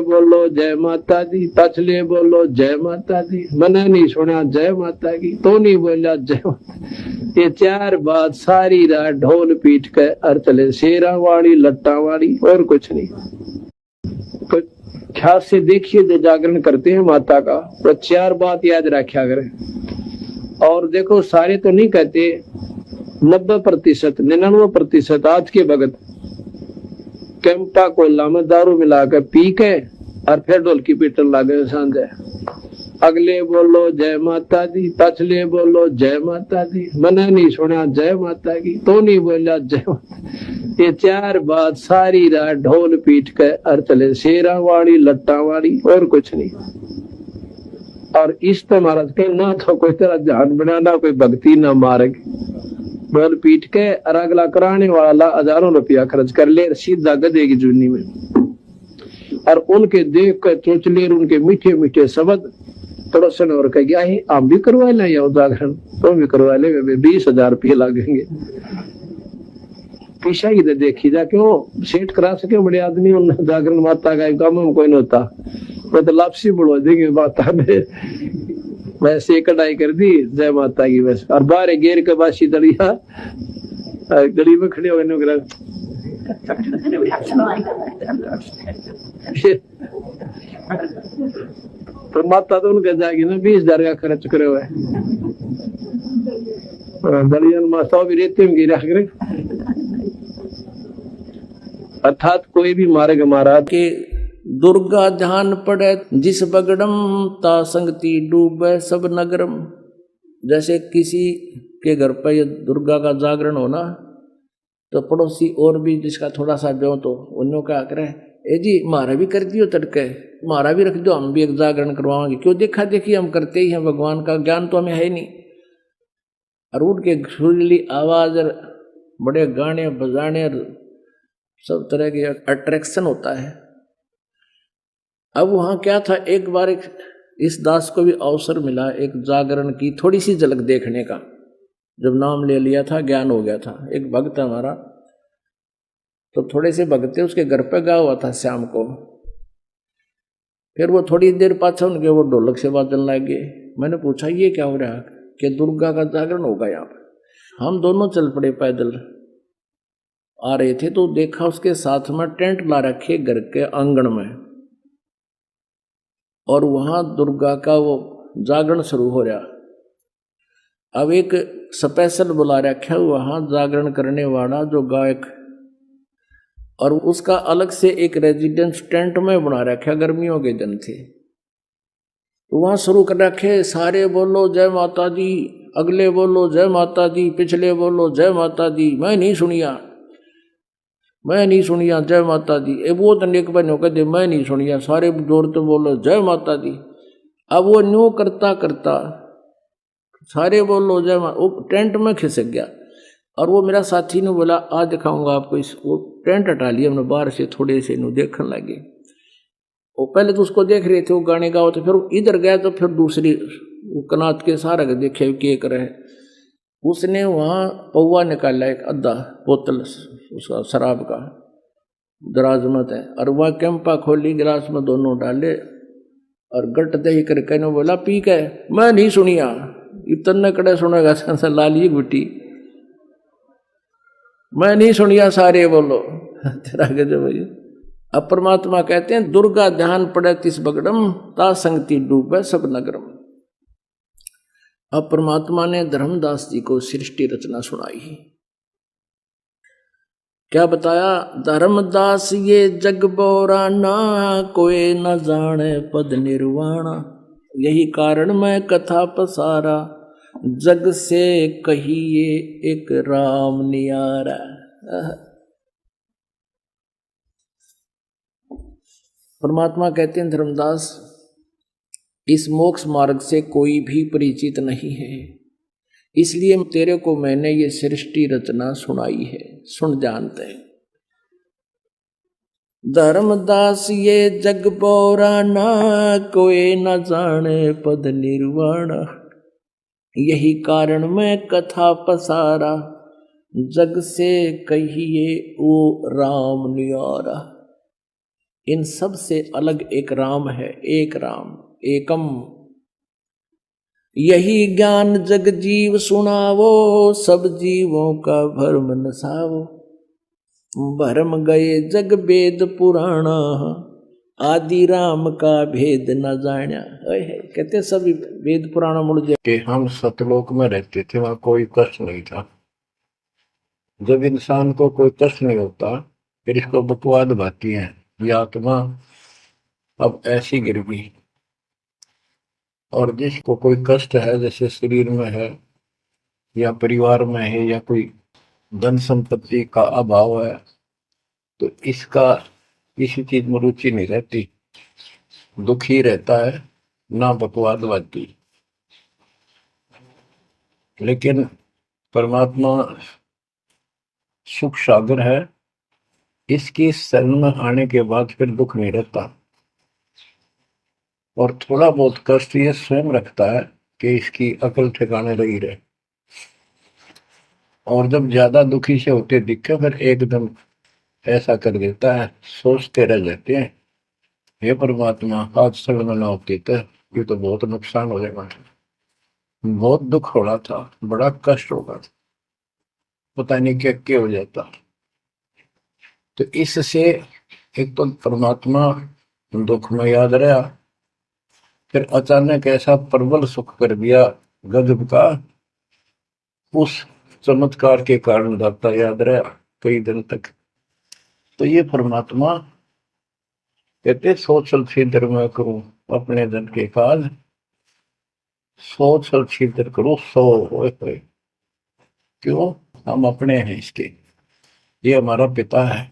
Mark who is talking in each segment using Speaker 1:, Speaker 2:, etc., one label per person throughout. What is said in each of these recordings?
Speaker 1: बोलो जय माता दी, पछले बोलो जय माता दी, मैंने नहीं सुना जय माता की, तो नहीं बोला जय माता। ये चार बात सारी रात ढोल पीट के और चले, शेरा वाली लट्टा वाली और कुछ नहीं। तो ख्याल से देखिए जो जागरण करते हैं माता का, तो चार बात याद रखा करें। और देखो सारे तो नहीं कहते, 90%, 99% आज के भगत कैंपा कोला में दारू मिलाकर पी के और फिर ढोलकी पीटन लागे सांझे। अगले बोलो जय माता दी, पछले बोलो जय माता दी, मैंने नहीं सुना जय माता की, तो नहीं बोला जय माता। ये चार बात सारी रात ढोल पीट के और चले, शेरा वाली लट्टा वाली और कुछ नहीं। और इस तो महाराज के ना तो कोई तरह ध्यान बनाना, कोई भक्ति ना मार्ग, ढोल पीट के और अगला कराने वाला हजारों रुपया खर्च कर ले सीधा गधे की जूनी में। और उनके देख कर चोचले, उनके मीठे मीठे शब्द पड़ोसन और कह गया है आप भी करवा लें या उदाहरण तो भी करवा ले, 20,000 रुपये लगेंगे। पीछा ही देखी जा क्यों सेठ करा सके बड़े आदमी, उन जागरण माता का काम में कोई नहीं होता, वो तो लापसी बढ़वा देंगे माता ने। वैसे कढ़ाई कर दी जय माता की बस, और बाहर गेर के बासी दलिया गली में खड़े हो तो माता तो उनके जाएगी ना 20,000 का खर्च करे हुए दलियन माता भी रेते में गिरा करे। अर्थात कोई भी मार्ग महाराज के दुर्गा ध्यान पड़े जिस बगड़म ता संगति डूबे सब नगरम। जैसे किसी के घर पर दुर्गा का जागरण होना तो पड़ोसी और भी जिसका थोड़ा सा जो तो उन्होंने क्या करे, ए जी मारा भी कर दियो तड़के, मारा भी रख दो, हम भी एक जागरण करवाएंगे। क्यों देखा देखी हम करते ही हैं, भगवान का ज्ञान तो हमें है नहीं। और उनके सुरीली आवाज और बड़े गाने बजाने सब तरह के अट्रैक्शन होता है। अब वहां क्या था, एक बार इस दास को भी अवसर मिला एक जागरण की थोड़ी सी झलक देखने का। जब नाम ले लिया था ज्ञान हो गया था। एक भक्त हमारा तो थोड़े से भगते उसके घर पे गया हुआ था शाम को। फिर वो थोड़ी देर पाछा उनके वो ढोलक से बाजन लग गए। मैंने पूछा ये क्या हो रहा है, कि दुर्गा का जागरण होगा यहाँ पर। हम दोनों चल पड़े, पैदल आ रहे थे तो देखा उसके साथ में टेंट ला रखे घर के आंगन में, और वहां दुर्गा का वो जागरण शुरू हो रहा। अब एक स्पेशल बुला रखा वहां जागरण करने वाला जो गायक, और उसका अलग से एक रेजिडेंस टेंट में बना रखा, गर्मियों के दिन थे तो वहां शुरू कर रखे, सारे बोलो जय माता दी, अगले बोलो जय माता दी, पिछले बोलो जय माता दी, मैं नहीं सुनिया जय माता दी। वो तो नेक बनो कहते मैं नहीं सुनिया, सारे जोर तो बोलो जय माता दी। अब वो न्यू करता करता सारे बोलो जय माता, वो टेंट में खिसक गया। और वो मेरा साथी ने बोला आज दिखाऊंगा आपको इस, वो टेंट हटा लिया हमने बाहर से, थोड़े से नु देखने लगे। वो पहले तो उसको देख रहे थे वो गाने गाओ, तो फिर इधर गया तो फिर दूसरी कनात के सारा देखे के करे। उसने वहाँ पौवा निकाला एक आधा बोतल उसका शराब का, दराज मत है, और वह कैंपा खोली, गिलास में दोनों डाले और गट दही करके ने बोला पी के, मैं नहीं सुनिया, इतने कड़े सुनेगा लाली गुटी, मैं नहीं सुनिया, सारे बोलो तेरा गजब भैया। अब परमात्मा कहते हैं दुर्गा ध्यान पड़े तिस बगड़म ता संगति डूबे सब नगरम। अब परमात्मा ने धर्मदास जी को सृष्टि रचना सुनाई। क्या बताया, धर्मदास ये जग बोराना, कोई न जाने पद निर्वाणा, यही कारण मैं कथा पसारा, जग से कहिए एक राम नियारा। परमात्मा कहते हैं धर्मदास इस मोक्ष मार्ग से कोई भी परिचित नहीं है, इसलिए तेरे को मैंने ये सृष्टि रचना सुनाई है, सुन जानते हैं। धर्मदास ये जग बोराना, कोई न जाने पद निर्वाणा, यही कारण मैं कथा पसारा, जग से कहिए ओ राम नियारा। इन सब से अलग एक राम है, एक राम, एकम। यही ज्ञान जग जीव सुनावो, सब जीवों का भरम नसावो। भरम गए जग वेद पुराणा, आदि राम का भेद न जाना। कहते सभी वेद पुराण मुड़ जाए कि हम सतलोक में रहते थे, वहां कोई कष्ट नहीं था। जब इंसान को कोई कष्ट नहीं होता फिर इसको बकवाद भाती है, ये आत्मा अब ऐसी गिर गई। और जिसको कोई कष्ट है, जैसे शरीर में है या परिवार में है या कोई धन संपत्ति का अभाव है, तो इसका किसी चीज में रुचि नहीं रहती, दुखी रहता है, ना बकवादवादी। लेकिन परमात्मा सुख सागर है, इसकी शरण में आने के बाद फिर दुख नहीं रहता। और थोड़ा बहुत कष्ट ये स्वयं रखता है कि इसकी अकल ठिकाने लगी रहे। और जब ज्यादा दुखी से होते दिखे फिर एकदम ऐसा कर देता है, सोचते रह जाते हैं, हे परमात्मा आज सड़न ना होती तो ये तो बहुत नुकसान हो जाएगा, बहुत दुख हो रहा था, बड़ा कष्ट होगा, पता नहीं क्या क्या हो जाता। तो इससे एक तो परमात्मा दुख में याद रहा, फिर अचानक ऐसा प्रबल सुख कर दिया गजब का, उस चमत्कार के कारण दाता याद रहा कई दिन तक। तो ये परमात्मा कहते सोचल छिद्र में करूं अपने जन के काज, सोचल छिद्र करूं सो होए। क्यों? हम अपने हैं इसके, ये हमारा पिता है।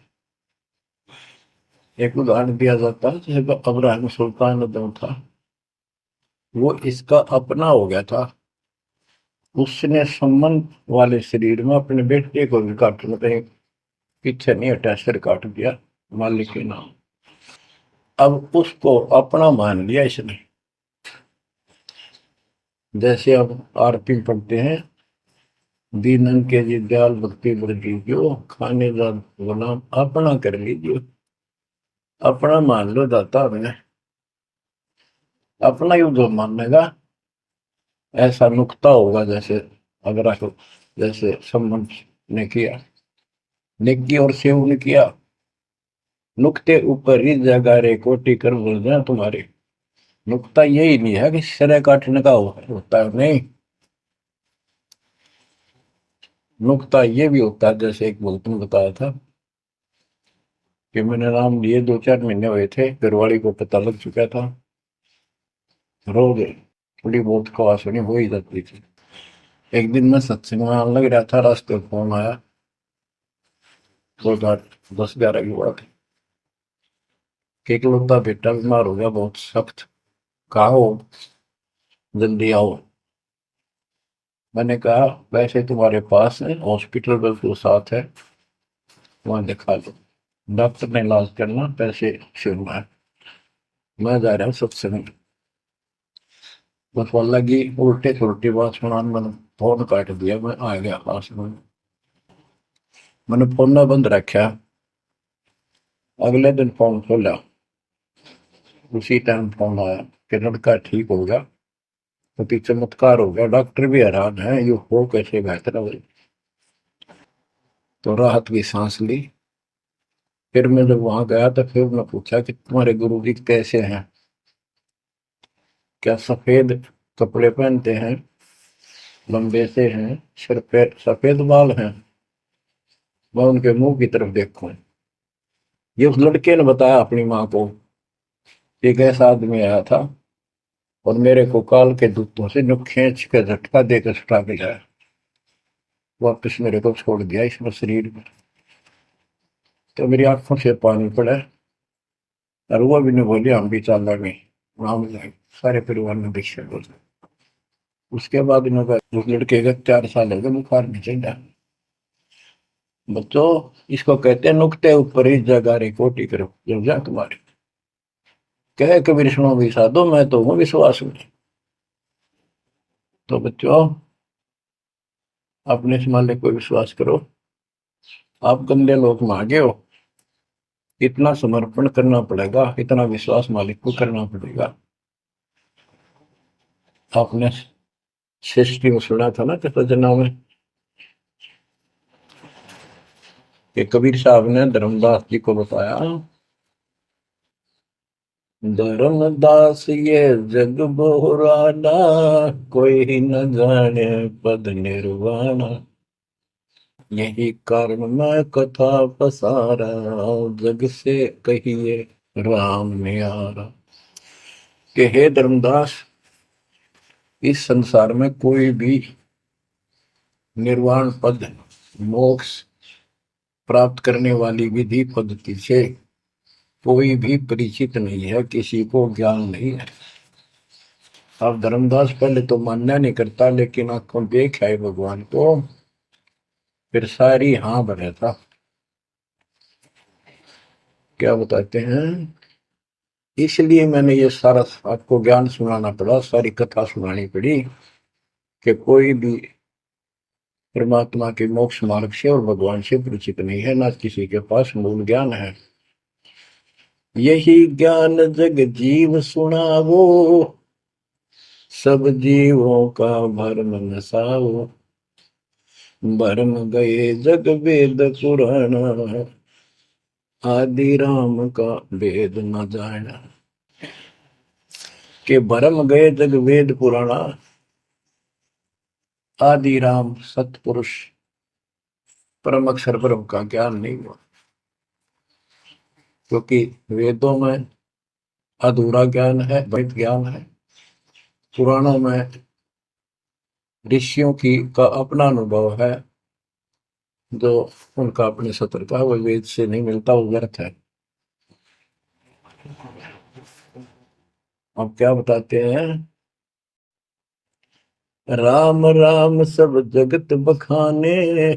Speaker 1: एक उदाहरण दिया जाता है, जैसे अब्राहिम सुल्तान अदम था, वो इसका अपना हो गया था। उसने संबंध वाले शरीर में अपने बेटे को भी काटने कहीं पीछे नहीं हटा, सिर काट दिया मालिक के नाम। अब उसको अपना मान लिया इसने। जैसे अब आरती पढ़ते हैं, दीनन के जी दयाल भक्ति बढ़ दीजियो, खाने का गुलाम अपना कर लीजिए। अपना मान लो दाता मैंने, अपना ही जो मानेगा ऐसा नुकता होगा। जैसे अगर आपको जैसे संबंध ने किया, नेकी और सेव ने किया, नुक्ते ऊपर ही जगह रे कोटि कर बोल जाए तुम्हारे। नुकता यही नहीं है कि सिरे काटने का होता है, नहीं। नुकता ये भी होता है, जैसे एक बोलते ने बताया था कि मैंने नाम लिए 2-4 महीने हुए थे, घरवाली को पता लग चुका था, रोज थोड़ी बहुत खवास होनी हो ही जाती थी। एक दिन मैं सत्संग में आने लग रहा था, रास्ते में फोन आया, 10-11 की बात है, कि इकलौता बेटा बीमार हो गया बहुत सख्त, कहा हो जल्दी आओ। मैंने कहा वैसे तुम्हारे पास है हॉस्पिटल बिल्कुल साथ है, वहां दिखा लो, डॉक्टर ने इलाज करना, पैसे शुरू है, मैं जा रहा हूँ सत्संग। बस वो लगी उल्टे सुलटी बात सुनाने, मैंने फोन काट दिया, मैं आ गया पास में, मैंने फोन ना बंद रखा। अगले दिन फोन खोला, उसी टाइम फोन आया कि लड़का ठीक हो गया, तो चमत्कार हो गया, डॉक्टर भी हैरान है, ये हो कैसे बेहतर हो। तो राहत की सांस ली। फिर मैं जब वहां गया तो फिर मैं पूछा कि तुम्हारे गुरु जी कैसे हैं, क्या सफेद कपड़े पहनते हैं, लंबे से हैं, सिर पे सफेद बाल हैं। मैं उनके मुंह की तरफ देखूं, ये उस लड़के ने बताया अपनी माँ को, एक ऐसा आदमी आया था और मेरे को काल के दूतों से जो खींच के झटका देकर सुटा के लाया, वापिस मेरे को छोड़ दिया इसमें शरीर में। तो मेरी आंखों से पानी पड़ा, और वो भी नहीं बोली हम भी चल रहे, वहां जाए सारे परिवार ने दीक्षा बोल। उसके बाद इन्होंने उस लड़के का 4 साल हो गए बुखार नहीं चढ़ा। बच्चों, इसको कहते हैं नुक्ते ऊपर ही जगह रे कोटि करो जब जा तुम्हारे, कहे कबीर सुनो भी साधो मैं तो हूँ विश्वास में। तो बच्चों, अपने इस मालिक को विश्वास करो। आप गंदे लोग में आगे हो,
Speaker 2: इतना समर्पण करना पड़ेगा, इतना विश्वास मालिक को करना पड़ेगा। आपने सृष्टि में सुना था ना कृष्ण में कि कबीर साहब ने धर्मदास जी को बताया, धर्मदास ये जग बोराना, कोई न जाने पद निर्वाणा, यही कारण मैं कथा पसारा, जग से कहिए राम नियारा। कि हे धर्मदास, इस संसार में कोई भी निर्वाण पद, मोक्ष प्राप्त करने वाली विधि पद्धति से कोई भी परिचित नहीं है, किसी को ज्ञान नहीं है। अब धर्मदास पहले तो मानना नहीं करता, लेकिन आंखों देख आए भगवान को, फिर सारी हाँ भरे था। क्या बताते हैं, इसलिए मैंने ये सारा आपको ज्ञान सुनाना पड़ा, सारी कथा सुनानी पड़ी कि कोई भी परमात्मा के मोक्ष मार्ग से और भगवान से परिचित नहीं है, ना किसी के पास मूल ज्ञान है। यही ज्ञान जग जीव सुनावो, सब जीवों का भरम नसाओ, भरम गए जग वेद पुराण, आदि राम का वेद न जाना। के भरम गए जग वेद पुराणा, आदि राम सतपुरुष परम अक्षर ब्रह्म का ज्ञान नहीं हुआ, क्योंकि वेदों में अधूरा ज्ञान है, वैध ज्ञान है। पुराणों में ऋषियों की का अपना अनुभव है, जो उनका अपने सत्र का वो वेद से नहीं मिलता, वो व्यर्थ है। अब क्या बताते हैं, राम राम सब जगत बखाने,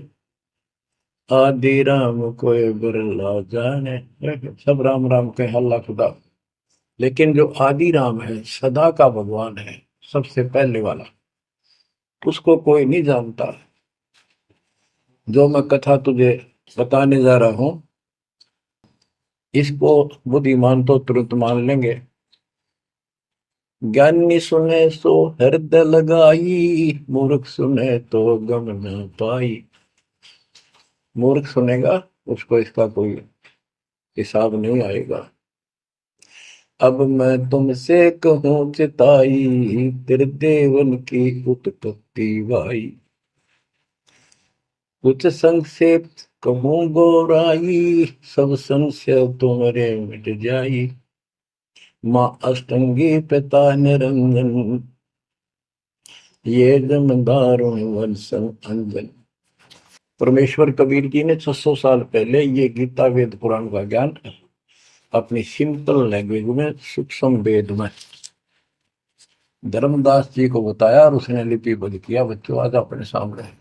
Speaker 2: आदि राम कोई बिरला जाने। सब राम राम के अल्लाह खुदा, लेकिन जो आदि राम है, सदा का भगवान है, सबसे पहले वाला, उसको कोई नहीं जानता। जो मैं कथा तुझे बताने जा रहा हूं, इसको बुद्धिमान तो तुरंत मान लेंगे, ज्ञानी सुने सो हृदय लगाई, मूर्ख सुने तो गम न पाई। मूर्ख सुनेगा, उसको इसका कोई हिसाब नहीं आएगा। अब मैं तुमसे कहूं चिताई, तेरे देवन की उत्पत्ति वाई, कुछ संक्षेप कहूं गोराई, सब संशय तुम्हारे मिट जाई। माँ अष्टंगी पिता निरंजन, ये जमदारुण वंशन अंजन। परमेश्वर कबीर जी ने 600 साल पहले ये गीता वेद पुराण का ज्ञान अपनी सिंपल लैंग्वेज में, सूक्ष्म वेद में धर्मदास जी को बताया, और उसने लिपिबद्ध किया। बच्चों आज अपने सामने है।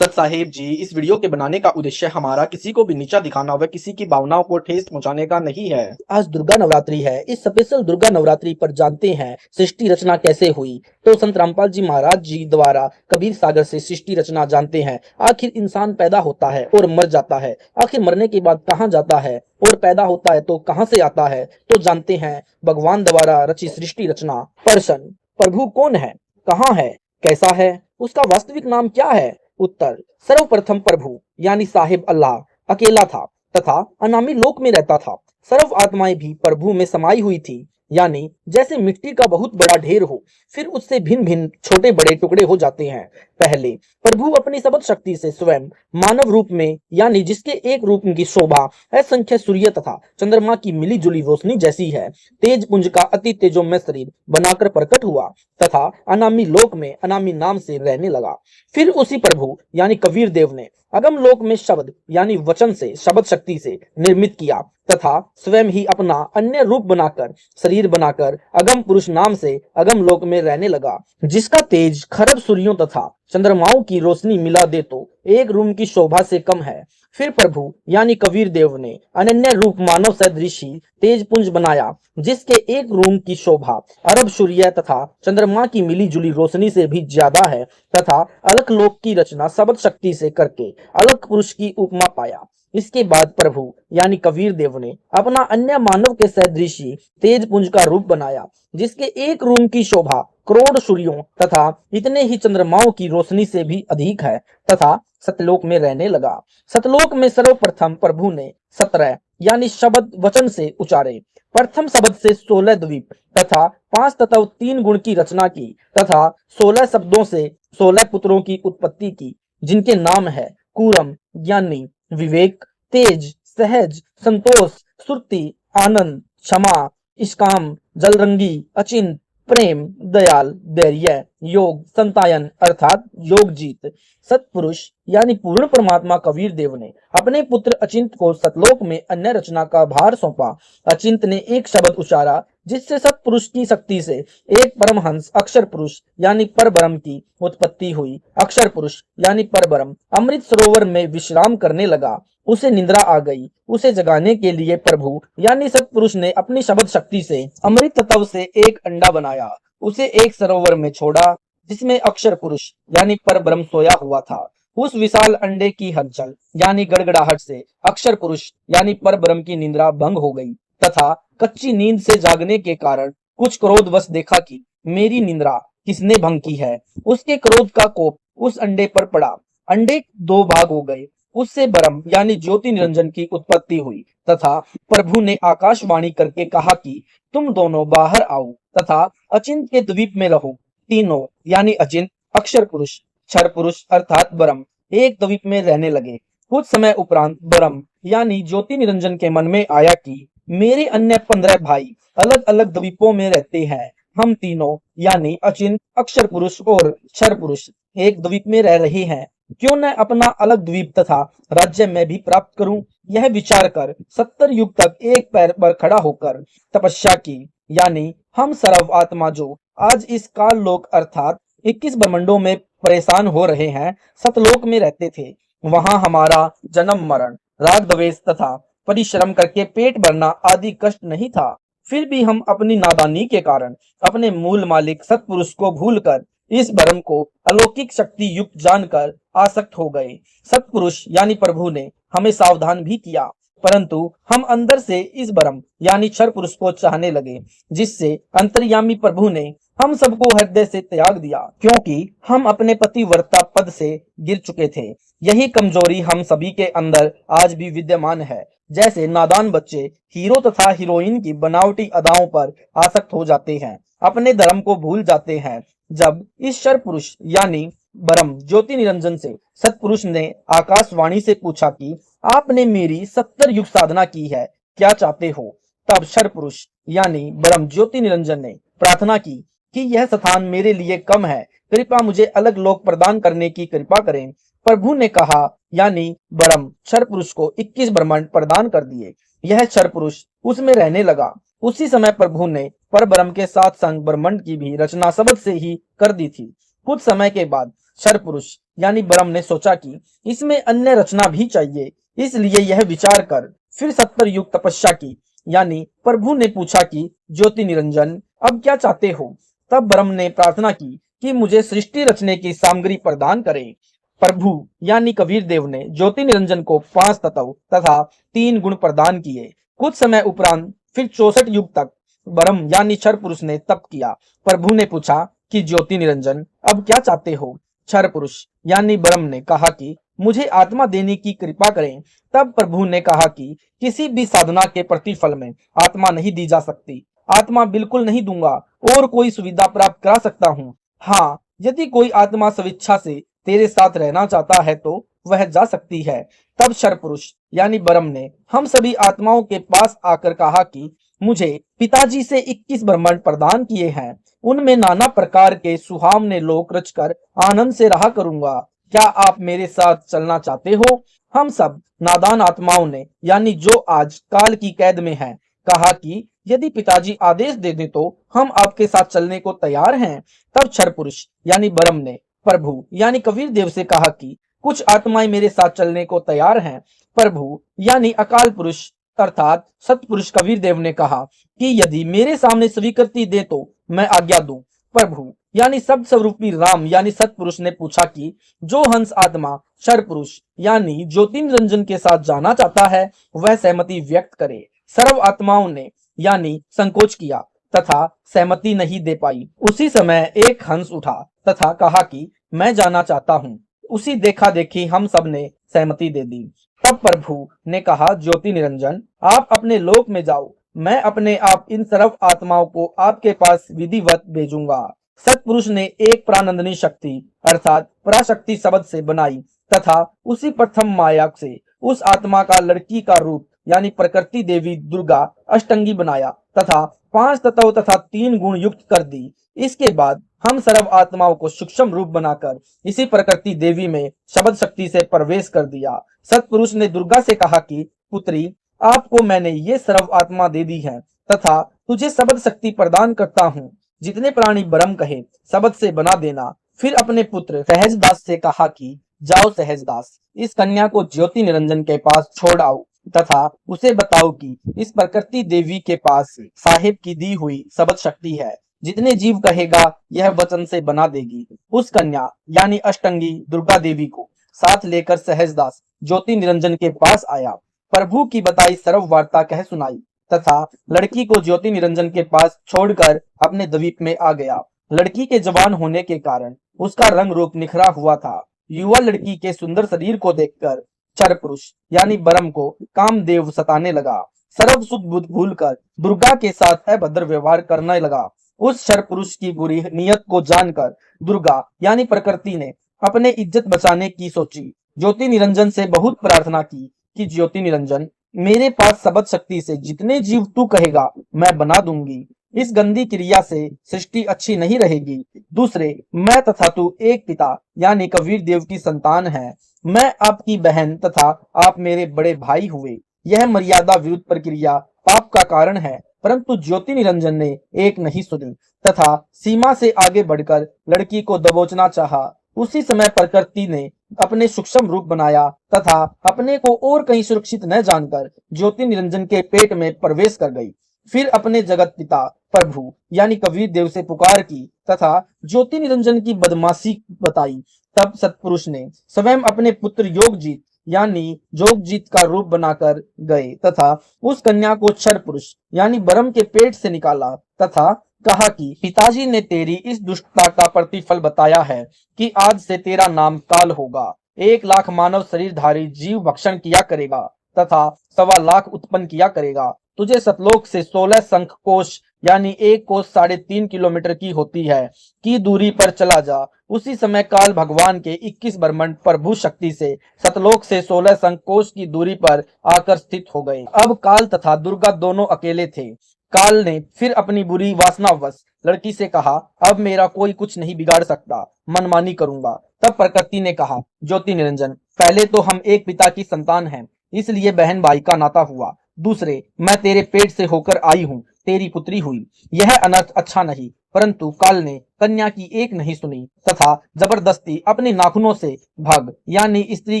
Speaker 3: दत्त साहेब जी, इस वीडियो के बनाने का उद्देश्य हमारा किसी को भी नीचा दिखाना व किसी की भावनाओं को ठेस पहुंचाने का नहीं है। आज दुर्गा नवरात्रि है। इस स्पेशल दुर्गा नवरात्रि पर जानते हैं सृष्टि रचना कैसे हुई। तो संत रामपाल जी महाराज जी द्वारा कबीर सागर से सृष्टि रचना जानते हैं। आखिर इंसान पैदा होता है और मर जाता है, आखिर मरने के बाद कहाँ जाता है, और पैदा होता है तो कहाँ से आता है। तो जानते हैं भगवान द्वारा रची सृष्टि रचना। प्रश्न, प्रभु कौन है, कहाँ है, कैसा है, उसका वास्तविक नाम क्या है। उत्तर, सर्वप्रथम प्रभु यानी साहिब अल्लाह अकेला था तथा अनामी लोक में रहता था। सर्व आत्माएं भी प्रभु में समाई हुई थी, यानी जैसे मिट्टी का बहुत बड़ा ढेर हो, फिर उससे भिन्न भिन्न छोटे बड़े टुकड़े हो जाते हैं। पहले प्रभु अपनी सबद शक्ति से स्वयं मानव रूप में, यानी जिसके एक रूप की शोभा असंख्य सूर्य तथा चंद्रमा की मिली जुली रोशनी जैसी है, तेज पुंज का अति तेजोमय शरीर बनाकर प्रकट हुआ तथा अनामी लोक में अनामी नाम से रहने लगा। फिर उसी प्रभु यानी कबीर देव ने अगम लोक में शब्द यानी वचन से शब्द शक्ति से निर्मित किया तथा स्वयं ही अपना अन्य रूप बनाकर, शरीर बनाकर अगम पुरुष नाम से अगम लोक में रहने लगा, जिसका तेज खरब सूर्यों तथा चंद्रमाओं की रोशनी मिला दे तो एक रूम की शोभा से कम है। फिर प्रभु यानी कबीर देव ने अनन्य रूप मानव सदृशी तेज पुंज बनाया, जिसके एक रूम की शोभा अरब सूर्य तथा चंद्रमा की मिली जुली रोशनी से भी ज्यादा है तथा अलख लोक की रचना शब्द शक्ति से करके अलख पुरुष की उपमा पाया। इसके बाद प्रभु यानी कबीर देव ने अपना अन्य मानव के सदृशी तेज पुंज का रूप बनाया, जिसके एक रूम की शोभा करोड़ सूर्यों तथा इतने ही चंद्रमाओं की रोशनी से भी अधिक है, तथा सतलोक में रहने लगा। सतलोक में सर्वप्रथम प्रभु ने 17 यानी शब्द वचन से उचारे। प्रथम शब्द से 16 द्वीप तथा 5 तत्व 3 गुण की रचना की तथा 16 शब्दों से 16 पुत्रों की उत्पत्ति की, जिनके नाम है कूरम, ज्ञानी, विवेक, तेज, सहज, संतोष, श्रुति, आनंद, क्षमा, इसकाम, जलरंगी, अचिंत, प्रेम, दयाल, धैर्य, योग, संतायन अर्थात योग जीत। सतपुरुष यानी पूर्ण परमात्मा कबीर देव ने अपने पुत्र अचिंत को सतलोक में अन्य रचना का भार सौंपा। अचिंत ने एक शब्द उच्चारा, जिससे सतपुरुष की शक्ति से एक परमहंस अक्षर पुरुष यानी परब्रह्म की उत्पत्ति हुई। अक्षर पुरुष यानी परब्रह्म अमृत सरोवर में विश्राम करने लगा। उसे निद्रा आ गई। उसे जगाने के लिए प्रभु यानी सतपुरुष ने अपनी शब्द शक्ति से अमृत तत्व से एक अंडा बनाया। उसे एक सरोवर में छोड़ा, जिसमें अक्षर पुरुष यानी परब्रह्म सोया हुआ था। उस विशाल अंडे की हलचल यानी गड़गड़ाहट से अक्षर पुरुष यानी परब्रह्म की निद्रा भंग हो गई तथा कच्ची नींद से जागने के कारण कुछ क्रोधवश देखा कि मेरी निद्रा किसने भंग की है। उसके क्रोध का कोप उस अंडे पर पड़ा। अंडे 2 भाग हो गए। उससे ब्रह्म यानी ज्योति निरंजन की उत्पत्ति हुई तथा प्रभु ने आकाशवाणी करके कहा कि तुम दोनों बाहर आओ तथा अचिंत के द्वीप में रहो। तीनों यानी अचिंत, अक्षर पुरुष, क्षर पुरुष अर्थात ब्रह्म एक द्वीप में रहने लगे। कुछ समय उपरांत ब्रह्म यानी ज्योति निरंजन के मन में आया कि मेरे अन्य 15 भाई अलग अलग द्वीपों में रहते हैं। हम तीनों यानी अचिंत, अक्षर पुरुष और क्षर पुरुष एक द्वीप में रह रहे हैं। क्यों न अपना अलग द्वीप तथा राज्य में भी प्राप्त करूं। यह विचार कर 70 युग तक एक पैर पर खड़ा होकर तपस्या की। यानी हम सर्व आत्मा जो आज इस काल लोक अर्थात 21 ब्रह्मांडों में परेशान हो रहे हैं, सतलोक में रहते थे। वहां हमारा जन्म मरण, राग द्वेष तथा परिश्रम करके पेट भरना आदि कष्ट नहीं था। फिर भी हम अपनी नादानी के कारण अपने मूल मालिक सतपुरुष को भूलकर इस ब्रह्म को अलौकिक शक्ति युक्त जानकर आसक्त हो गए। सतपुरुष यानी प्रभु ने हमें सावधान भी किया, परंतु हम अंदर से इस ब्रह्म यानी क्षर पुरुष को चाहने लगे, जिससे अंतर्यामी प्रभु ने हम सबको हृदय से त्याग दिया, क्योंकि हम अपने पतिव्रता पद से गिर चुके थे। यही कमजोरी हम सभी के अंदर आज भी विद्यमान है। जैसे नादान बच्चे हीरो तथा हीरोइन की बनावटी अदाओं पर आसक्त हो जाते हैं, अपने धर्म को भूल जाते हैं। जब इस क्षर पुरुष यानी ब्रह्म ज्योति निरंजन से सतपुरुष ने आकाशवाणी से पूछा कि आपने मेरी 70 युग साधना की है, क्या चाहते हो। तब क्षर पुरुष यानी ब्रह्म ज्योति निरंजन ने प्रार्थना की कि यह स्थान मेरे लिए कम है, कृपया मुझे अलग लोक प्रदान करने की कृपा करें। प्रभु ने कहा यानी ब्रह्म क्षर पुरुष को 21 ब्रह्मांड प्रदान कर दिए। यह क्षर पुरुष उसमें रहने लगा। उसी समय प्रभु ने पर ब्रह्म के साथ संग ब्रह्मांड की भी रचना शब्द से ही कर दी थी। कुछ समय के बाद क्षर पुरुष यानी ब्रह्म ने सोचा कि इसमें अन्य रचना भी चाहिए, इसलिए यह विचार कर फिर 70 युग तपस्या की। यानी प्रभु ने पूछा कि ज्योति निरंजन अब क्या चाहते हो। तब ब्रह्म ने प्रार्थना की कि मुझे सृष्टि रचने की सामग्री प्रदान करें। प्रभु यानी कबीर देव ने ज्योति निरंजन को 5 तत्व तथा 3 गुण प्रदान किए। कुछ समय उपरांत फिर 64 युग तक ब्रह्म यानी क्षर पुरुष ने तप किया। प्रभु ने पूछा कि ज्योति निरंजन अब क्या चाहते हो। क्षर पुरुष यानी ब्रह्म ने कहा कि मुझे आत्मा देने की कृपा करें। तब प्रभु ने कहा कि किसी भी साधना के प्रतिफल में आत्मा नहीं दी जा सकती। आत्मा बिल्कुल नहीं दूंगा और कोई सुविधा प्राप्त करा सकता हूँ। हाँ, यदि कोई आत्मा स्वेच्छा से तेरे साथ रहना चाहता है तो वह जा सकती है। तब क्षर पुरुष यानी ब्रह्म ने हम सभी आत्माओं के पास आकर कहा कि मुझे पिताजी से 21 ब्रह्मांड प्रदान किए हैं, उनमें नाना प्रकार के सुहावने लोक रचकर आनंद से रहा करूंगा। क्या आप मेरे साथ चलना चाहते हो। हम सब नादान आत्माओं ने यानी जो आज काल की कैद में हैं, कहा कि यदि पिताजी आदेश दे दें तो हम आपके साथ चलने को तैयार हैं। तब क्षर पुरुष यानी ब्रह्म ने प्रभु यानी कबीर देव से कहा कि कुछ आत्माएं मेरे साथ चलने को तैयार हैं। प्रभु यानी अकाल पुरुष अर्थात सतपुरुष कबीर देव ने कहा कि यदि मेरे सामने स्वीकृति दे तो मैं आज्ञा दूं। प्रभु यानी शब्द स्वरूपी राम यानी सतपुरुष ने पूछा कि जो हंस आत्मा क्षर पुरुष यानी ज्योति निरंजन के साथ जाना चाहता है वह सहमति व्यक्त करे। सर्व आत्माओं ने यानी संकोच किया तथा सहमति नहीं दे पाई। उसी समय एक हंस उठा तथा कहा कि मैं जाना चाहता हूँ। उसी देखा देखी हम सब ने सहमति दे दी। तब प्रभु ने कहा, ज्योति निरंजन आप अपने लोक में जाओ, मैं अपने आप इन सर्व आत्माओं को आपके पास विधिवत भेजूंगा। सतपुरुष ने एक प्रानंदनी शक्ति अर्थात पराशक्ति शब्द से बनाई तथा उसी प्रथम माया से उस आत्मा का लड़की का रूप यानी प्रकृति देवी दुर्गा अष्टंगी बनाया तथा 5 तत्व तथा 3 गुण युक्त कर दी। इसके बाद हम सर्व आत्माओं को सूक्ष्म रूप बनाकर इसी प्रकृति देवी में शब्द शक्ति से प्रवेश कर दिया। सतपुरुष ने दुर्गा से कहा कि पुत्री, आपको मैंने ये सर्व आत्मा दे दी है तथा तुझे शब्द शक्ति प्रदान करता हूँ। जितने प्राणी ब्रह्म कहे शब्द से बना देना। फिर अपने पुत्र सहजदास से कहा कि जाओ सहजदास, इस कन्या को ज्योति निरंजन के पास छोड़ आओ तथा उसे बताओ कि इस प्रकृति देवी के पास साहिब की दी हुई शब्द शक्ति है। जितने जीव कहेगा यह वचन से बना देगी। उस कन्या यानी अष्टंगी दुर्गा देवी को साथ लेकर सहजदास ज्योति निरंजन के पास आया। प्रभु की बताई सर्व वार्ता कह सुनाई तथा लड़की को ज्योति निरंजन के पास छोड़कर अपने द्वीप में आ गया। लड़की के जवान होने के कारण उसका रंग रूप निखरा हुआ था। युवा लड़की के सुंदर शरीर को देखकर क्षर पुरुष यानी ब्रह्म को कामदेव सताने लगा। सर्व सुख बुद्ध भूलकर दुर्गा के साथ अभद्र व्यवहार करने लगा। उस क्षर पुरुष की बुरी नियत को जानकर दुर्गा यानी प्रकृति ने अपने इज्जत बचाने की सोची। ज्योति निरंजन से बहुत प्रार्थना की कि ज्योति निरंजन, मेरे पास शब्द शक्ति से जितने जीव तू कहेगा मैं बना दूंगी। इस गंदी क्रिया से सृष्टि अच्छी नहीं रहेगी। दूसरे, मैं तथा तू एक पिता यानी कबीर देव की संतान है। मैं आपकी बहन तथा आप मेरे बड़े भाई हुए। यह मर्यादा विरुद्ध प्रक्रिया पाप का कारण है। परंतु ज्योति निरंजन ने एक नहीं सुनी तथा सीमा से आगे बढ़कर लड़की को दबोचना चाहा। उसी समय प्रकृति ने अपने सूक्ष्म रूप बनाया तथा अपने को और कहीं सुरक्षित न जानकर ज्योति निरंजन के पेट में प्रवेश कर गई। फिर अपने जगत पिता प्रभु यानी कबीर देव से पुकार की तथा ज्योति निरंजन की बदमाशी बताई। तब सतपुरुष ने स्वयं अपने पुत्र योगजीत यानी जोगजीत का रूप बनाकर गए तथा उस कन्या को क्षर पुरुष यानी ब्रह्म के पेट से निकाला तथा कहा कि पिताजी ने तेरी इस दुष्टता का प्रतिफल बताया है कि आज से तेरा नाम काल होगा। 1 लाख मानव शरीरधारी जीव भक्षण किया करेगा तथा 1.25 लाख उत्पन्न किया करेगा। तुझे सतलोक से 16 शंख कोश यानी एक कोश 3.5 किलोमीटर की होती है की दूरी पर चला जा। उसी समय काल भगवान के 21 ब्रह्मांड प्रभु शक्ति से सतलोक से 16 शंख कोश की दूरी पर आकर स्थित हो गए। अब काल तथा दुर्गा दोनों अकेले थे। काल ने फिर अपनी बुरी वासनावश लड़की से कहा, अब मेरा कोई कुछ नहीं बिगाड़ सकता, मनमानी करूंगा। तब प्रकृति ने कहा, ज्योति निरंजन, पहले तो हम एक पिता की संतान हैं, इसलिए बहन भाई का नाता हुआ। दूसरे, मैं तेरे पेट से होकर आई हूँ, तेरी पुत्री हुई। यह अनर्थ अच्छा नहीं। परंतु काल ने कन्या की एक नहीं सुनी तथा जबरदस्ती अपने नाखूनों से भग यानी स्त्री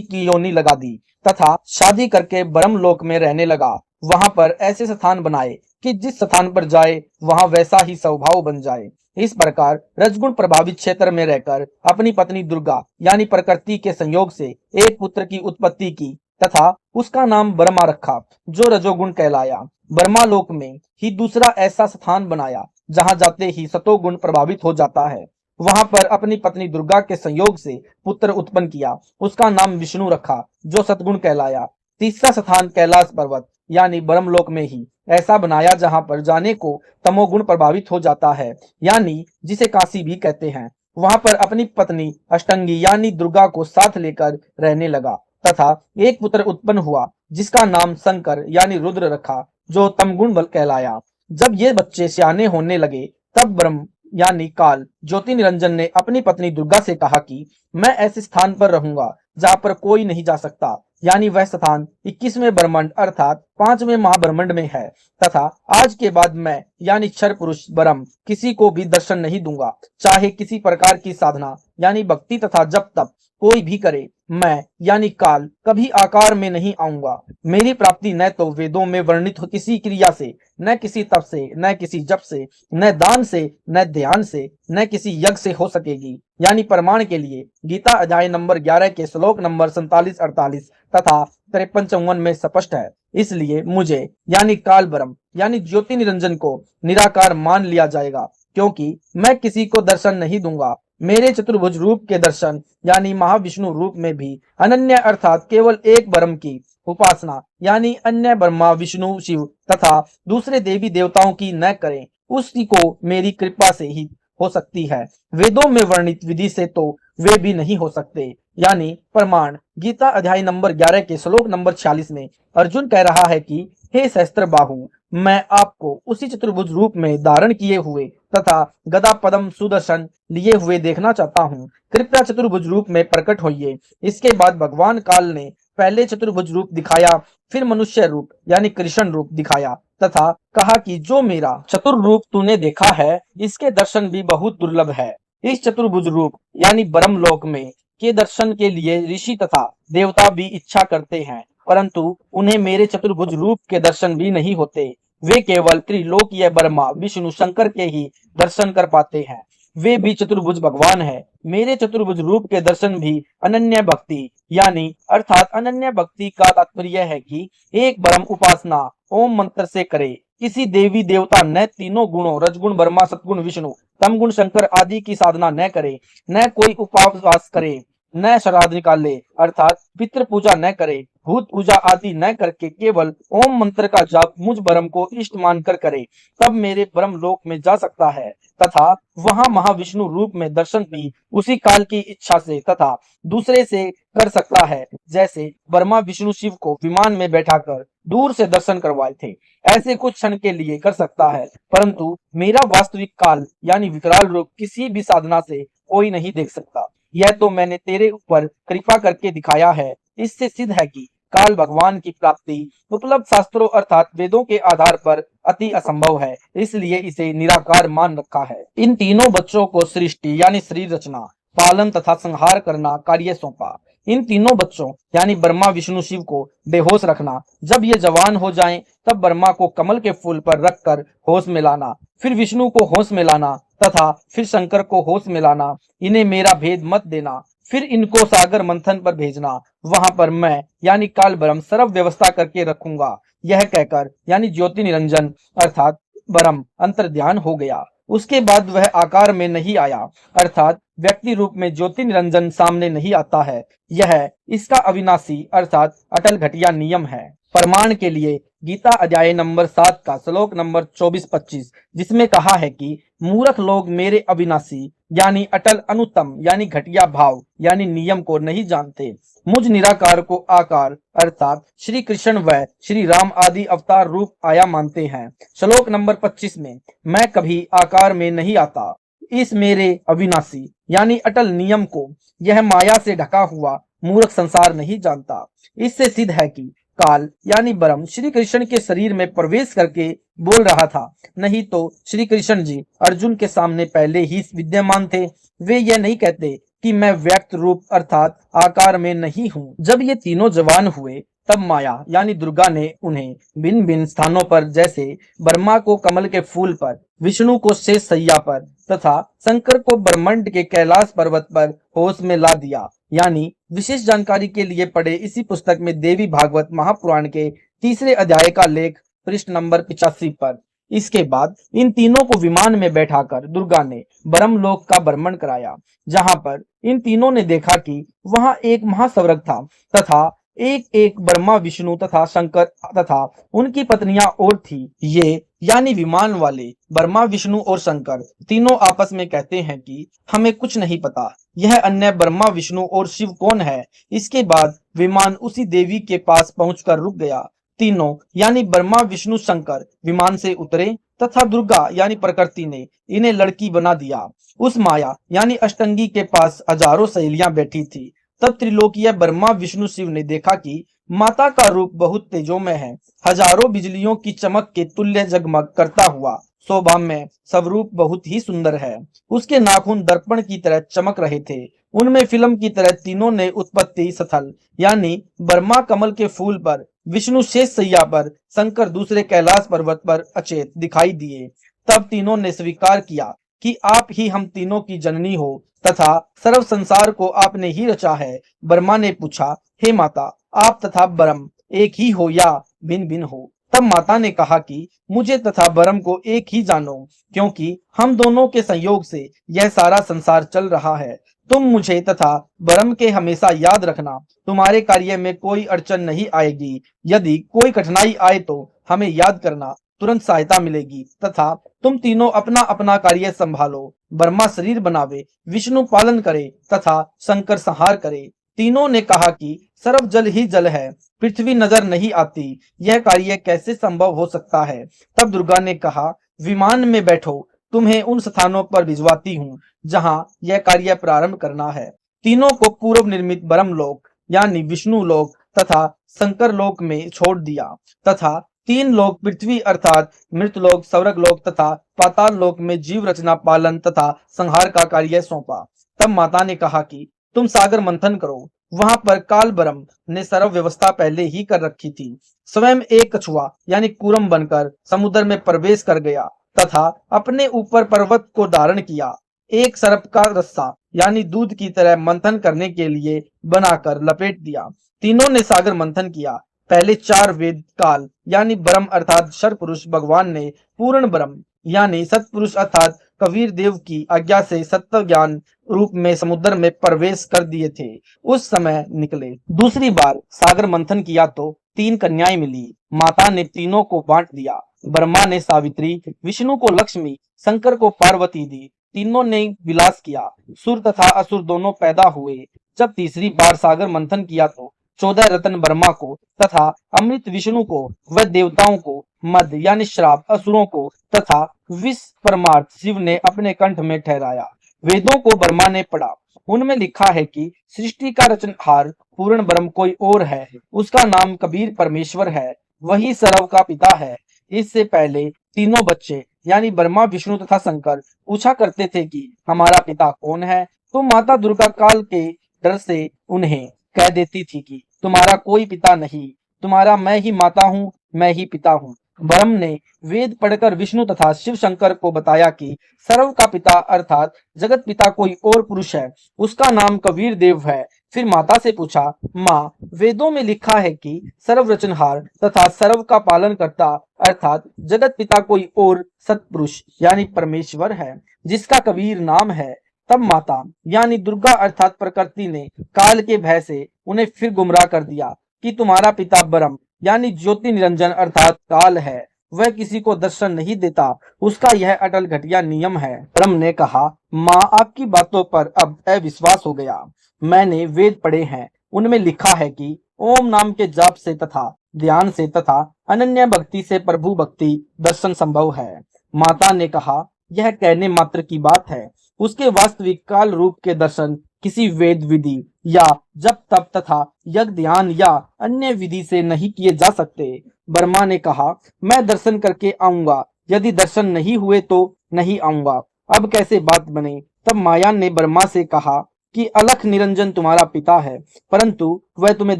Speaker 3: की योनि लगा दी तथा शादी करके ब्रह्मलोक में रहने लगा। वहां पर ऐसे स्थान बनाए कि जिस स्थान पर जाए वहां वैसा ही स्वभाव बन जाए। इस प्रकार रजगुण प्रभावित क्षेत्र में रहकर अपनी पत्नी दुर्गा यानी प्रकृति के संयोग से एक पुत्र की उत्पत्ति की तथा उसका नाम ब्रह्मा रखा, जो रजोगुण कहलाया। ब्रह्मालोक में ही दूसरा ऐसा स्थान बनाया जहां जाते ही सतोगुण प्रभावित हो जाता है। वहां पर अपनी पत्नी दुर्गा के संयोग से पुत्र उत्पन्न किया, उसका नाम विष्णु रखा, जो सतगुण कहलाया। तीसरा स्थान कैलाश पर्वत यानी ब्रह्मलोक में ही ऐसा बनाया जहां पर जाने को तमोगुण प्रभावित हो जाता है, यानी जिसे काशी भी कहते हैं। वहां पर अपनी पत्नी अष्टंगी यानी दुर्गा को साथ लेकर रहने लगा तथा एक पुत्र उत्पन्न हुआ, जिसका नाम शंकर यानी रुद्र रखा, जो तमगुण बल कहलाया। जब ये बच्चे सियाने होने लगे तब ब्रह्म यानी काल ज्योति निरंजन ने अपनी पत्नी दुर्गा से कहा कि मैं ऐसे स्थान पर रहूंगा जहां पर कोई नहीं जा सकता, यानी वह स्थान 21वें ब्रह्मांड अर्थात 5वें महाब्रह्मांड में है तथा आज के बाद मैं यानी क्षर पुरुष ब्रह्म किसी को भी दर्शन नहीं दूंगा, चाहे किसी प्रकार की साधना यानी भक्ति तथा जप तप कोई भी करे। मैं यानी काल कभी आकार में नहीं आऊंगा। मेरी प्राप्ति न तो वेदों में वर्णित हो किसी क्रिया से, न किसी तप से, न किसी जप से, न दान से, न ध्यान से, न किसी यज्ञ से हो सकेगी। यानी प्रमाण के लिए गीता अध्याय नंबर 11 के श्लोक नंबर 47-48 तथा 53-54 में स्पष्ट है। इसलिए मुझे यानी काल ब्रह्म यानी ज्योति निरंजन को निराकार मान लिया जाएगा, क्योंकि मैं किसी को दर्शन नहीं दूंगा। मेरे चतुर्भुज रूप के दर्शन यानी महाविष्णु रूप में भी अनन्य अर्थात केवल एक ब्रह्म की उपासना यानी अन्य ब्रह्मा विष्णु शिव तथा दूसरे देवी देवताओं की न करें, उसी को मेरी कृपा से ही हो सकती है। वेदों में वर्णित विधि से तो वे भी नहीं हो सकते। यानी प्रमाण गीता अध्याय नंबर 11 के श्लोक नंबर 46 में अर्जुन कह रहा है कि हे सहस्त्र बाहु, मैं आपको उसी चतुर्भुज रूप में धारण किए हुए तथा गदा पद्म सुदर्शन लिए हुए देखना चाहता हूँ। कृपया चतुर्भुज रूप में प्रकट होइए। इसके बाद भगवान काल ने पहले चतुर्भुज रूप दिखाया, फिर मनुष्य रूप यानी कृष्ण रूप दिखाया तथा कहा कि जो मेरा चतुर रूप तूने देखा है, इसके दर्शन भी बहुत दुर्लभ है। इस चतुर्भुज रूप यानी ब्रह्मलोक में के दर्शन के लिए ऋषि तथा देवता भी इच्छा करते हैं, परंतु उन्हें मेरे चतुर्भुज रूप के दर्शन भी नहीं होते। वे केवल त्रिलोकीय ब्रह्मा विष्णु शंकर के ही दर्शन कर पाते हैं। वे भी चतुर्भुज भगवान है। मेरे चतुर्भुज रूप के दर्शन भी अनन्य भक्ति यानी अर्थात अनन्य भक्ति का तात्पर्य है कि एक ब्रह्म उपासना ओम मंत्र से करे, किसी देवी देवता न तीनों गुणों रजगुण ब्रह्मा सतगुण विष्णु तमगुण शंकर आदि की साधना न करे, न कोई उपवास करे, न श्राद्ध निकाले अर्थात पितृ पूजा न करे, भूत पूजा आदि न करके केवल ओम मंत्र का जाप मुझ ब्रह्म को इष्ट मानकर करे, तब मेरे ब्रह्म लोक में जा सकता है तथा वहां महाविष्णु रूप में दर्शन भी उसी काल की इच्छा से तथा दूसरे से कर सकता है, जैसे ब्रह्मा विष्णु शिव को विमान में बैठाकर दूर से दर्शन करवाए थे। ऐसे कुछ क्षण के लिए कर सकता है, परंतु मेरा वास्तविक काल यानी विकराल रूप किसी भी साधना से कोई नहीं देख सकता। यह तो मैंने तेरे ऊपर कृपा करके दिखाया है। इससे सिद्ध है कि काल भगवान की प्राप्ति उपलब्ध शास्त्रों अर्थात वेदों के आधार पर अति असंभव है, इसलिए इसे निराकार मान रखा है। इन तीनों बच्चों को सृष्टि यानी शरीर रचना, पालन तथा संहार करना कार्य सौंपा। इन तीनों बच्चों यानी ब्रह्मा विष्णु शिव को बेहोश रखना, जब ये जवान हो जाएं, तब ब्रह्मा को कमल के फूल पर रखकर होश में लाना, फिर विष्णु को होश में लाना तथा फिर शंकर को होश में लाना। इन्हें मेरा भेद मत देना, फिर इनको सागर मंथन पर भेजना, वहां पर मैं यानी काल ब्रह्म सर्व व्यवस्था करके रखूंगा। यह कहकर यानी ज्योति निरंजन अर्थात ब्रह्म अंतर्ध्यान हो गया। उसके बाद वह आकार में नहीं आया अर्थात व्यक्ति रूप में ज्योति निरंजन सामने नहीं आता है। यह इसका अविनाशी अर्थात अटल घटिया नियम है। प्रमाण के लिए गीता अध्याय नंबर 7 का श्लोक नंबर 24-25, जिसमें कहा है कि मूर्ख लोग मेरे अविनाशी यानी अटल अनुत्तम यानी घटिया भाव यानी नियम को नहीं जानते। मुझ निराकार को आकार अर्थात श्री कृष्ण व श्री राम आदि अवतार रूप आया मानते हैं। श्लोक नंबर 25 में मैं कभी आकार में नहीं आता। इस मेरे अविनाशी यानी अटल नियम को यह माया से ढका हुआ मूर्ख संसार नहीं जानता। इससे सिद्ध है कि काल यानी ब्रह्म श्री कृष्ण के शरीर में प्रवेश करके बोल रहा था, नहीं तो श्री कृष्ण जी अर्जुन के सामने पहले ही विद्यमान थे। वे यह नहीं कहते कि मैं व्यक्त रूप अर्थात आकार में नहीं हूँ। जब ये तीनों जवान हुए तब माया यानी दुर्गा ने उन्हें भिन्न भिन्न स्थानों पर, जैसे ब्रह्मा को कमल के फूल पर, विष्णु को शेष सैया पर तथा शंकर को ब्रह्मांड के कैलाश पर्वत पर होश में ला दिया। यानी विशेष जानकारी के लिए पढ़े इसी पुस्तक में देवी भागवत महापुराण के 3 अध्याय का लेख पृष्ठ नंबर 85 पर। इसके बाद इन तीनों को विमान में बैठाकर दुर्गा ने ब्रह्मलोक का भ्रमण कराया, जहां पर इन तीनों ने देखा कि वहां एक महास्वर्ग था तथा एक एक ब्रह्मा विष्णु तथा शंकर तथा उनकी पत्नियां और थी। ये यानी विमान वाले ब्रह्मा विष्णु और शंकर तीनों आपस में कहते हैं कि हमें कुछ नहीं पता, यह अन्य ब्रह्मा विष्णु और शिव कौन है। इसके बाद विमान उसी देवी के पास पहुंचकर रुक गया। तीनों यानी ब्रह्मा विष्णु शंकर विमान से उतरे तथा दुर्गा यानी प्रकृति ने इन्हें लड़की बना दिया। उस माया यानी अष्टंगी के पास हजारों सहेलियां बैठी थी। तब त्रिलोकीय ब्रह्मा विष्णु शिव ने देखा कि माता का रूप बहुत तेजोमय है, हजारों बिजलियों की चमक के तुल्य जगमग करता हुआ। सौभाम्य स्वरूप बहुत ही सुंदर है। उसके नाखून दर्पण की तरह चमक रहे थे। उनमें फिल्म की तरह तीनों ने उत्पत्ति स्थल यानी ब्रह्मा कमल के फूल पर, विष्णु शेष सैया पर, शंकर दूसरे कैलाश पर्वत पर अचेत दिखाई दिए। तब तीनों ने स्वीकार किया कि आप ही हम तीनों की जननी हो तथा सर्व संसार को आपने ही रचा है। ब्रह्मा ने पूछा, हे माता, आप तथा ब्रह्म एक ही हो या भिन्न भिन्न हो? तब माता ने कहा कि मुझे तथा ब्रह्म को एक ही जानो, क्योंकि हम दोनों के संयोग से यह सारा संसार चल रहा है। तुम मुझे तथा ब्रह्म के हमेशा याद रखना। तुम्हारे कार्य में कोई अड़चन नहीं आएगी। यदि कोई कठिनाई आए तो हमें याद करना, तुरंत सहायता मिलेगी। तथा तुम तीनों अपना अपना कार्य संभालो। ब्रह्मा शरीर बनावे, विष्णु पालन करे तथा शंकर संहार करे। तीनों ने कहा कि सर्व जल ही जल है, पृथ्वी नजर नहीं आती, यह कार्य कैसे संभव हो सकता है? तब दुर्गा ने कहा, विमान में बैठो, तुम्हें उन स्थानों पर भिजवाती हूँ जहाँ यह कार्य प्रारंभ करना है। तीनों को पूर्व निर्मित ब्रह्मलोक यानी विष्णु लोक तथा शंकर लोक में छोड़ दिया तथा 3 लोक पृथ्वी अर्थात मृतलोक, स्वर्गलोक तथा पाताल लोक में जीव रचना, पालन तथा संहार का कार्य सौंपा। तब माता ने कहा कि तुम सागर मंथन करो। वहां पर काल ब्रह्म ने सर्व व्यवस्था पहले ही कर रखी थी। स्वयं एक कछुआ यानी कूर्म बनकर समुद्र में प्रवेश कर गया तथा अपने ऊपर पर्वत को धारण किया। एक सर्प का रस्सा यानी दूध की तरह मंथन करने के लिए बनाकर लपेट दिया। तीनों ने सागर मंथन किया। पहले 4 वेद काल यानी ब्रह्म अर्थात क्षर पुरुष भगवान ने पूर्ण ब्रह्म यानी सतपुरुष अर्थात कबीर देव की आज्ञा से सत्य ज्ञान रूप में समुद्र में प्रवेश कर दिए थे। उस समय निकले। दूसरी बार सागर मंथन किया तो 3 कन्याएं मिली। माता ने तीनों को बांट दिया। ब्रह्मा ने सावित्री, विष्णु को लक्ष्मी, शंकर को पार्वती दी। तीनों ने विलास किया। सुर तथा असुर दोनों पैदा हुए। जब तीसरी बार सागर मंथन किया तो 14 रत्न ब्रह्मा को तथा अमृत विष्णु को व देवताओं को, मद यानी श्राप असुरों को तथा विष परमार्थ शिव ने अपने कंठ में ठहराया। वेदों को ब्रह्मा ने पढ़ा। उनमें लिखा है कि सृष्टि का रचनहार पूर्ण ब्रह्म कोई और है, उसका नाम कबीर परमेश्वर है, वही सर्व का पिता है। इससे पहले तीनों बच्चे यानी ब्रह्मा, विष्णु तथा शंकर पूछा करते थे कि हमारा पिता कौन है? तो माता दुर्गा काल के डर से उन्हें कह देती थी कि तुम्हारा कोई पिता नहीं, तुम्हारा मैं ही माता हूँ, मैं ही पिता हूँ। ब्रह्म ने वेद पढ़कर विष्णु तथा शिव शंकर को बताया कि सर्व का पिता अर्थात जगत पिता कोई और पुरुष है, उसका नाम कबीर देव है। फिर माता से पूछा, माँ, वेदों में लिखा है कि सर्व रचनहार तथा सर्व का पालन करता अर्थात जगत पिता कोई और सतपुरुष यानी परमेश्वर है, जिसका कबीर नाम है। तब माता यानी दुर्गा अर्थात प्रकृति ने काल के भय से उन्हें फिर गुमराह कर दिया कि तुम्हारा पिता ब्रह्म यानी ज्योति निरंजन अर्थात काल है, वह किसी को दर्शन नहीं देता, उसका यह अटल घटिया नियम है। ब्रह्म ने कहा, माँ, आपकी बातों पर अब अविश्वास हो गया। मैंने वेद पढ़े हैं, उनमें लिखा है कि ओम नाम के जाप से तथा ध्यान से तथा अनन्य भक्ति से प्रभु भक्ति दर्शन संभव है। माता ने कहा, यह कहने मात्र की बात है, उसके वास्तविक काल रूप के दर्शन किसी वेद विधि या जप तप तथा यज्ञ ध्यान या अन्य विधि से नहीं किए जा सकते। ब्रह्मा ने कहा, मैं दर्शन करके आऊंगा, यदि दर्शन नहीं हुए तो नहीं आऊंगा। अब कैसे बात बने? तब माया ने ब्रह्मा से कहा कि अलख निरंजन तुम्हारा पिता है, परंतु वह तुम्हें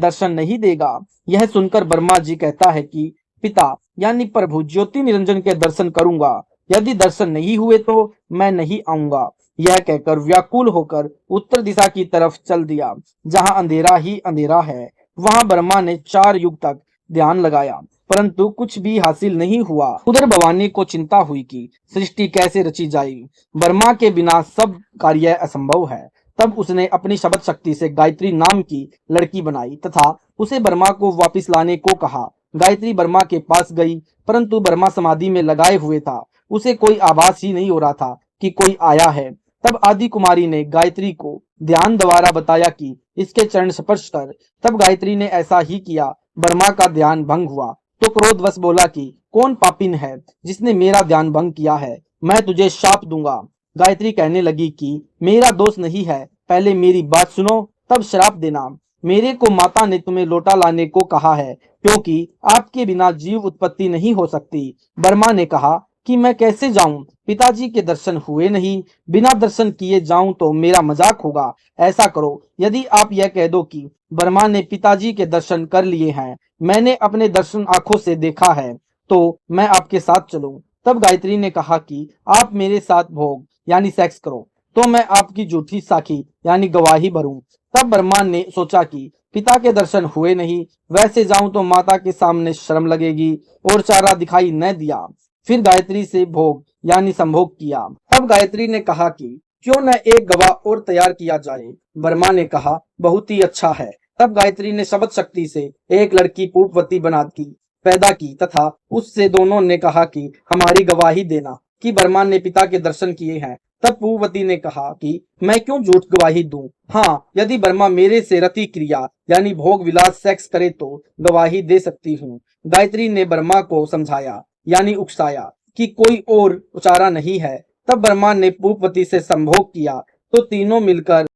Speaker 3: दर्शन नहीं देगा। यह सुनकर ब्रह्मा जी कहता है कि पिता यानी प्रभु ज्योति निरंजन के दर्शन करूंगा, यदि दर्शन नहीं हुए तो मैं नहीं आऊंगा। यह कहकर व्याकुल होकर उत्तर दिशा की तरफ चल दिया, जहां अंधेरा ही अंधेरा है। वहां ब्रह्मा ने 4 युग तक ध्यान लगाया, परंतु कुछ भी हासिल नहीं हुआ। उधर भवानी को चिंता हुई कि सृष्टि कैसे रची जाएगी, ब्रह्मा के बिना सब कार्य असंभव है। तब उसने अपनी शब्द शक्ति से गायत्री नाम की लड़की बनाई तथा उसे ब्रह्मा को वापस लाने को कहा। गायत्री ब्रह्मा के पास गई, परंतु ब्रह्मा समाधि में लगाए हुए था, उसे कोई आभास ही नहीं हो रहा था कि कोई आया है। तब आदि कुमारी ने गायत्री को ध्यान द्वारा बताया कि इसके चरण स्पर्श कर। तब गायत्री ने ऐसा ही किया। ब्रह्मा का ध्यान भंग हुआ तो क्रोधवश बोला कि कौन पापिन है जिसने मेरा ध्यान भंग किया है, मैं तुझे शाप दूंगा। गायत्री कहने लगी कि मेरा दोष नहीं है, पहले मेरी बात सुनो तब श्राप देना। मेरे को माता ने तुम्हें लोटा लाने को कहा है, क्योंकि आपके बिना जीव उत्पत्ति नहीं हो सकती। ब्रह्मा ने कहा, कि मैं कैसे जाऊं, पिताजी के दर्शन हुए नहीं, बिना दर्शन किए जाऊं तो मेरा मजाक होगा। ऐसा करो, यदि आप यह कह दो कि वर्मा ने पिताजी के दर्शन कर लिए हैं, मैंने अपने दर्शन आंखों से देखा है, तो मैं आपके साथ चलूं। तब गायत्री ने कहा कि आप मेरे साथ भोग यानी सेक्स करो तो मैं आपकी झूठी साखी यानी गवाही भरूं। तब वर्मा ने सोचा कि पिता के दर्शन हुए नहीं, वैसे जाऊं तो माता के सामने शर्म लगेगी, और चारा दिखाई न दिया। फिर गायत्री से भोग यानी संभोग किया। तब गायत्री ने कहा कि क्यों न एक गवाह और तैयार किया जाए। वर्मा ने कहा बहुत ही अच्छा है। तब गायत्री ने शब्द शक्ति से एक लड़की पूपवती पैदा की तथा उससे दोनों ने कहा कि हमारी गवाही देना कि वर्मा ने पिता के दर्शन किए हैं। तब पूवती ने कहा कि मैं क्यों झूठ गवाही दूं? हाँ, यदि वर्मा मेरे से रति क्रिया यानी भोग विलास सेक्स करे तो गवाही दे सकती हूँ। गायत्री ने वर्मा को समझाया यानी उकसाया कि कोई और चारा नहीं है। तब वर्मा ने पूपवती से संभोग किया तो तीनों मिलकर